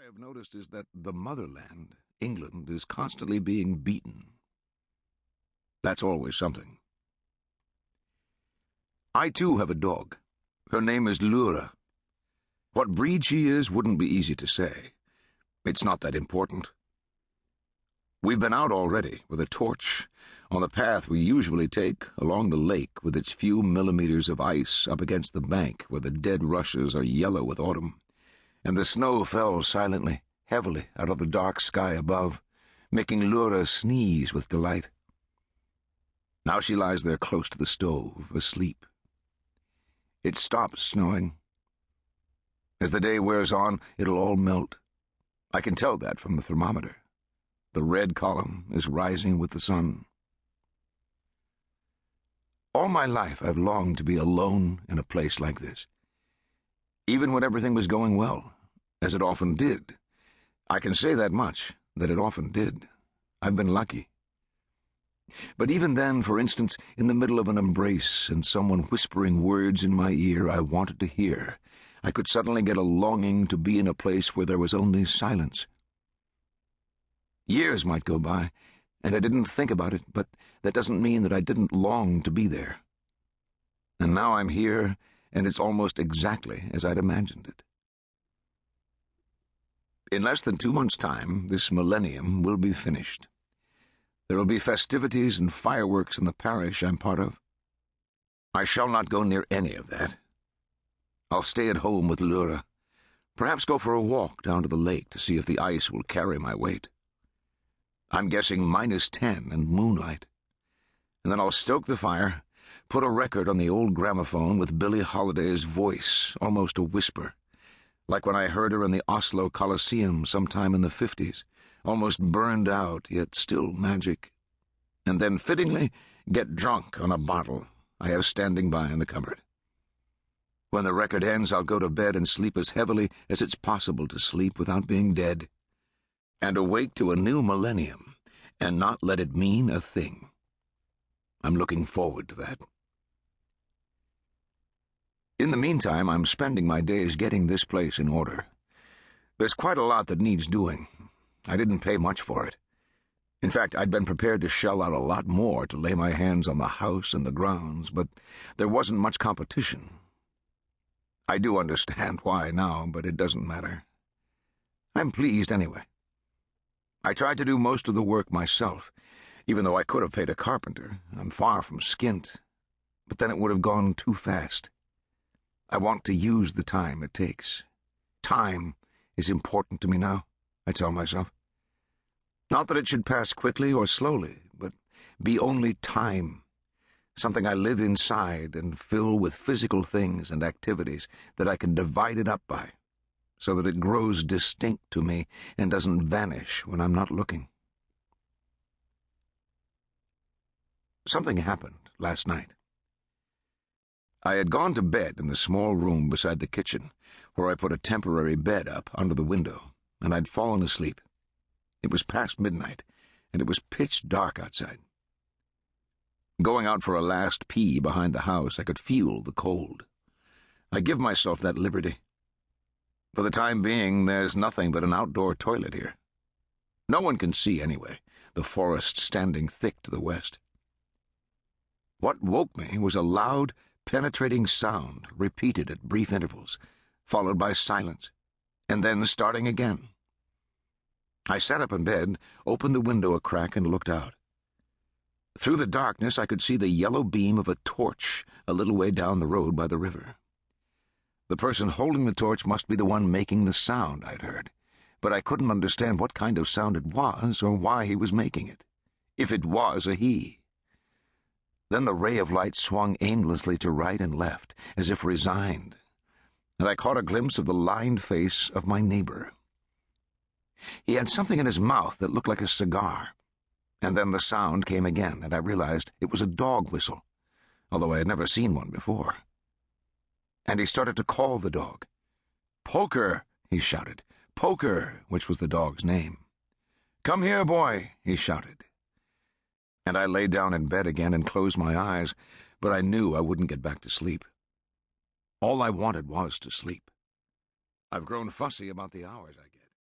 have noticed is that the motherland, England, is constantly being beaten. That's always something. I, too, have a dog. Her name is Lura. What breed she is wouldn't be easy to say. It's not that important. We've been out already, with a torch, on the path we usually take along the lake with its few millimeters of ice up against the bank where the dead rushes are yellow with autumn, and the snow fell silently, heavily out of the dark sky above, making Lura sneeze with delight. Now she lies there close to the stove, asleep. It stops snowing. As the day wears on, it'll all melt. I can tell that from the thermometer. The red column is rising with the sun. All my life I've longed to be alone in a place like this. Even when everything was going well, as it often did. I can say that much, that it often did. I've been lucky. But even then, for instance, in the middle of an embrace and someone whispering words in my ear I wanted to hear, I could suddenly get a longing to be in a place where there was only silence. Years might go by, and I didn't think about it, but that doesn't mean that I didn't long to be there. And now I'm here, and it's almost exactly as I'd imagined it. In less than 2 months' time, this millennium will be finished. There will be festivities and fireworks in the parish I'm part of. I shall not go near any of that. I'll stay at home with Lura, perhaps go for a walk down to the lake to see if the ice will carry my weight. I'm guessing -10 and moonlight. And then I'll stoke the fire, put a record on the old gramophone with Billie Holiday's voice, almost a whisper, like when I heard her in the Oslo Coliseum sometime in the 50s, almost burned out, yet still magic. And then, fittingly, get drunk on a bottle I have standing by in the cupboard. When the record ends, I'll go to bed and sleep as heavily as it's possible to sleep without being dead, and awake to a new millennium, and not let it mean a thing. I'm looking forward to that. In the meantime, I'm spending my days getting this place in order. There's quite a lot that needs doing. I didn't pay much for it. In fact, I'd been prepared to shell out a lot more to lay my hands on the house and the grounds, but there wasn't much competition. I do understand why now, but it doesn't matter. I'm pleased anyway. I tried to do most of the work myself, even though I could have paid a carpenter. I'm far from skint, but then it would have gone too fast. I want to use the time it takes. Time is important to me now, I tell myself. Not that it should pass quickly or slowly, but be only time, something I live inside and fill with physical things and activities that I can divide it up by, so that it grows distinct to me and doesn't vanish when I'm not looking. Something happened last night. I had gone to bed in the small room beside the kitchen, where I put a temporary bed up under the window, and I'd fallen asleep. It was past midnight, and it was pitch dark outside. Going out for a last pee behind the house, I could feel the cold. I give myself that liberty. For the time being, there's nothing but an outdoor toilet here. No one can see anyway, the forest standing thick to the west. What woke me was a loud, penetrating sound repeated at brief intervals, followed by silence, and then starting again. I sat up in bed, opened the window a crack, and looked out. Through the darkness I could see the yellow beam of a torch a little way down the road by the river. The person holding the torch must be the one making the sound I'd heard, but I couldn't understand what kind of sound it was or why he was making it, if it was a he. Then the ray of light swung aimlessly to right and left, as if resigned, and I caught a glimpse of the lined face of my neighbor. He had something in his mouth that looked like a cigar, and then the sound came again, and I realized it was a dog whistle, although I had never seen one before. And he started to call the dog. "Poker!" he shouted. "Poker!" which was the dog's name. "Come here, boy!" he shouted. And I lay down in bed again and closed my eyes, but I knew I wouldn't get back to sleep. All I wanted was to sleep. I've grown fussy about the hours I get.